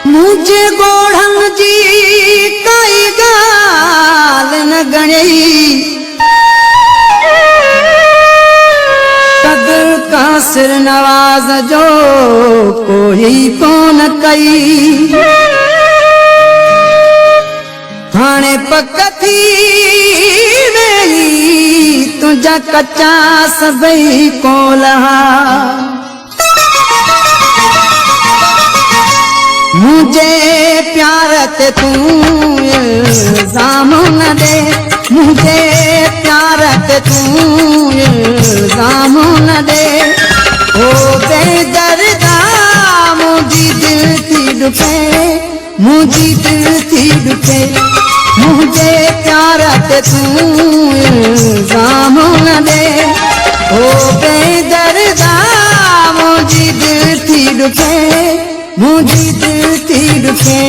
मुझे गोढ़न जी कई गाल न गणई कदर का सिर नवाज जो कोई कौन कई थाने पक थी वेली तुझा कच्चा सबई को लहा मुझे प्यार ते तू इल्जाम न दे मुझे प्यार ते तू इल्जाम न दे ओ बेदर्दा मुझी दिल थी दुखे मुझी दिल थी दुखे मुझे प्यार ते तू इल्जाम न दे ओ बेदर्दा मुझी दिल थी दुखे मुझी दिल थी दुखे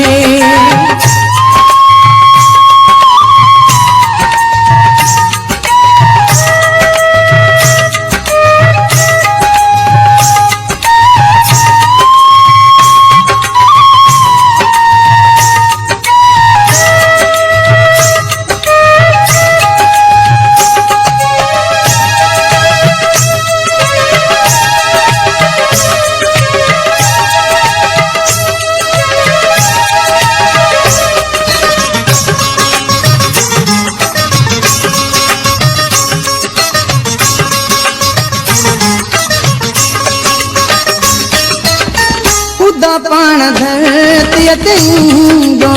पान धरती तेंगो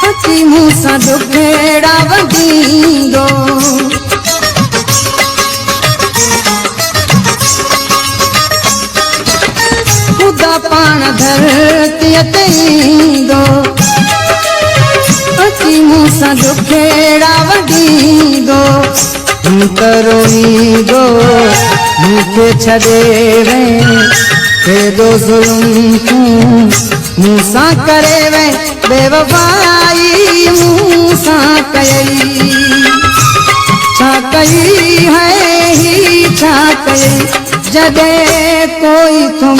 अची मूसा दुखेड़ा वंदींदो खुदा पान धरती तेंगो अची मूसा दुखेड़ा वंदींदो करोईंदो मूंखे छॾे वे दो जुल्म तू मूसा करे वे बेवफाई मूसा कई छा कई है ही छा कई जदे कोई तुम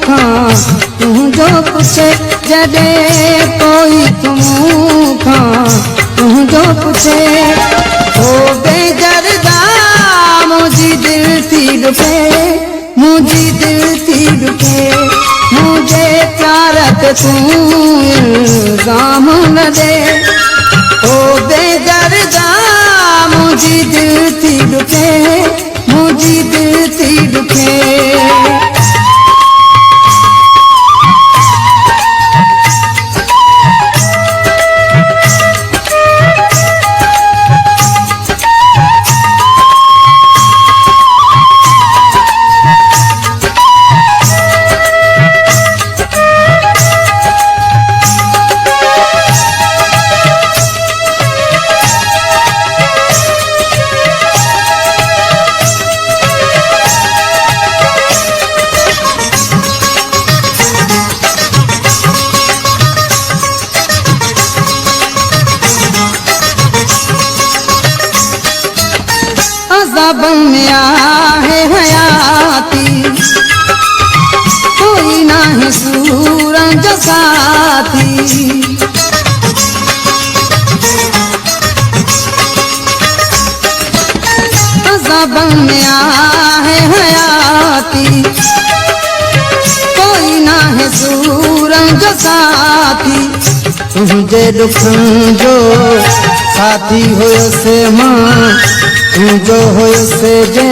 खा तू जो पूछे जदे कोई तुम खा तू जो पूछे ओ बेदर्दा मुझी दिल थी दुखे मुझी दिल थी दुखे मुझे प्यार ते तू इल्जाम न दे ओ बेदर्दा मुझी दिल थी दुखे मुझी दिल थी दुखे अज़ाबन में आहे हयाती कोई नाही सूरन जो साथी अज़ाबन में आहे हयाती कोई नाही सूरन जो साथी तुझे दुखन जो साथी हुयो से मां जो हुयसे जे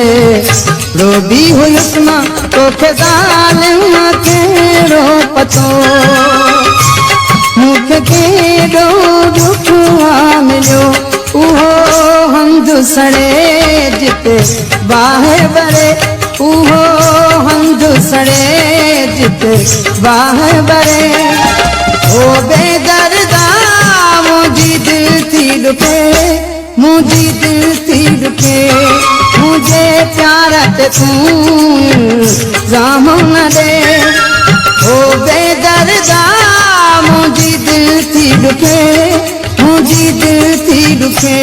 रोबी हुयस मां तोखे ज़ालिम केड़ो पतो मूंखे केड़ो दुख मिलियो उहो हंधु सड़े जिते बाहि भरे उहो हंधु सड़े जिते बाहि भरे ओ बेदर्दा मुझी दिल थी दुखे मुझी दिल थी दुखे मुझे प्यार ते तू इल्जाम न दे ओ बेदर्दा मुझी दिल थी दुखे मुझी दिल थी दुखे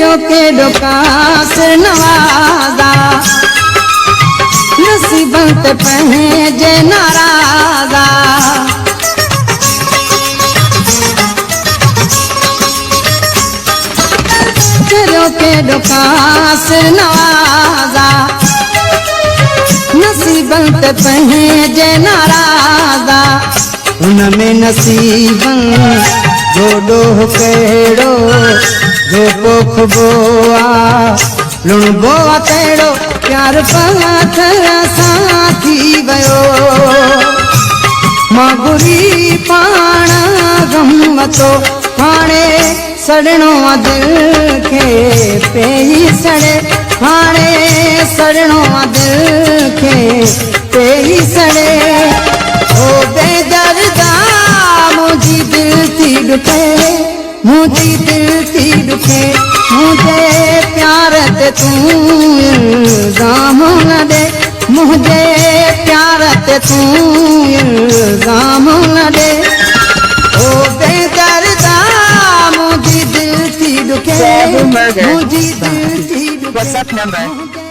तेरो केॾो कास नवाज़ा नसीबन ते पंहिंजे नाराज़ा तेरो केॾो कास नवाज़ा नसीबन ते पंहिंजे नाराज़ा उनमें नसीबन जो ॾोह कहिड़ो जो पोखबो आहे लुणबो आहे तहिड़ो प्यार पथ सां थी वियो मां घुरी पाण गम वतो हाणे सड़णो आहे दिलि खे पेई सड़े हाणे सड़णो आहे दिलि खे पेई सड़े ओ बेदर्दा मुंहिंजी दिलि थी ॾुखे मुंहिंजी दिलि थी ॾुखे मुंहिंजे प्यार ते तूं इल्ज़ाम न ॾे मुंहिंजे प्यार ते तूं इल्ज़ाम न ॾे ओ बेदर्दा मुंहिंजी दिलि थी ॾुखे मुंहिंजी दिलि थी ॾुखे